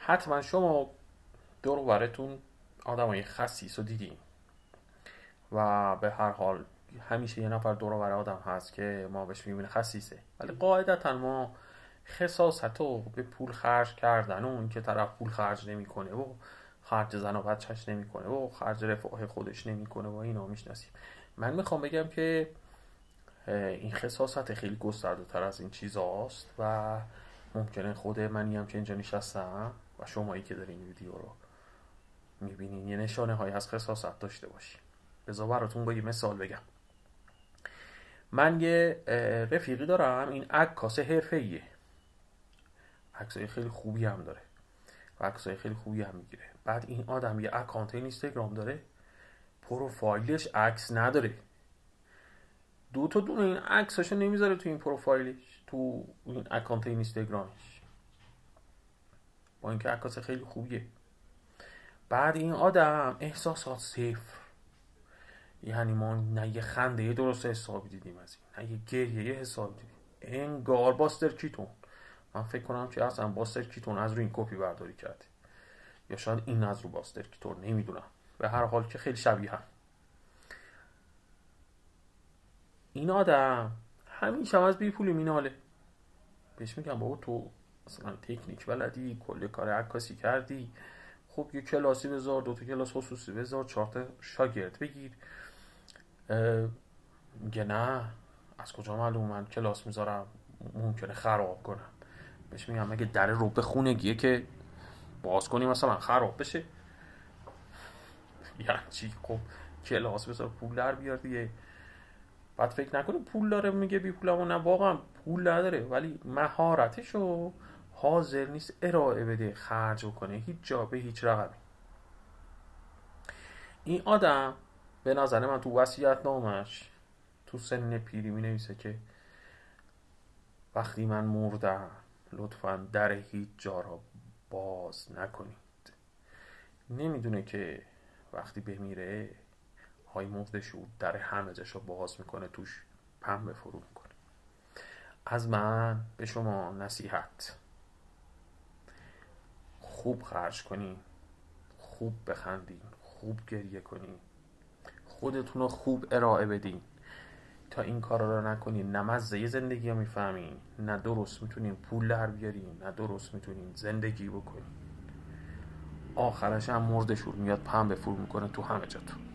حتما شما دور و براتون آدمای خسیس رو دیدین و به هر حال همیشه یه نفر دور و بر آدم هست که ما بهش میبینه خسیسه، ولی قاعدتا ما خساست رو به پول خرج کردن و این که طرف پول خرج نمیکنه و خرج زن و بچهش نمیکنه و خرج رفاه خودش نمیکنه و اینا میشناسیم. من میخوام بگم که این خساست خیلی گسترده تر از این چیزاست و ممکنه خود منی هم که اینجا نشستم و شمایی که دارین این ویدیو رو میبینین یه نشانه هایی از خساست داشته باشین. بذار براتون با یه مثال بگم. من یه رفیقی دارم، این عکاس حرفه‌ایه، عکسای خیلی خوبی هم داره و عکسای خیلی خوبی هم میگیره. بعد این آدم یه اکانت اینستاگرام داره، پروفایلش عکس نداره، دو تا دونه این عکساشو نمیذاره تو این پروفایلش، تو این اکانت اینستاگرامش، با اینکه عکاس خیلی خوبیه. بعد این آدم احساسات صفر، یعنی ما نه یه خنده درست حسابی دیدیم از این، نه یه گریه حسابی دیدیم، انگار باستر کیتون. من فکر کنم که اصلا باستر کیتون از روی این کپی برداری کرده، یا شاید این از رو باستر کیتون، نمیدونم، به هر حال که خیلی شبیه هم. این آدم همیشه از بی پولی میناله. بهش میگم بابا تو مثلا تکنیک بلدی، کلی کار عکاسی کردی، خب یه کلاسی بذار، 2 تا کلاس خصوصی بذار، 4 تا شاگرد بگیر. میگه نه، از کجا معلوم من کلاس میذارم ممکنه خراب کنم. بهش میگم مگه در رب خونگیه که باز کنی مثلا خراب بشه؟ یعنی چی؟ خب کلاس بذار پول در بیار دیگه. بعد فکر نکنی پول داره میگه بی پولمو، نه واقعا پول نداره، ولی مهارتشو حاضر نیست ارائه بده، خرج کنه هیچ جا به هیچ رقمی. این آدم به نظر من تو وصیت نامش تو سن پیری می نویسه که وقتی من مردم لطفاً در هیچ جا را باز نکنید. نمیدونه که وقتی بمیره های مرده شد در همه جاشو باز میکنه، توش پنبه فرو میکنه. از من به شما نصیحت، خوب خرج کنین، خوب بخندین، خوب گریه کنین، خودتون رو خوب ارائه بدین. تا این کارا رو نکنین نه مزه زندگی رو میفهمین، نه درست میتونین پول در بیارین، نه درست میتونین زندگی بکنین. آخرش هم مرده شور میاد پنبه فرو میکنه تو همه جاتون.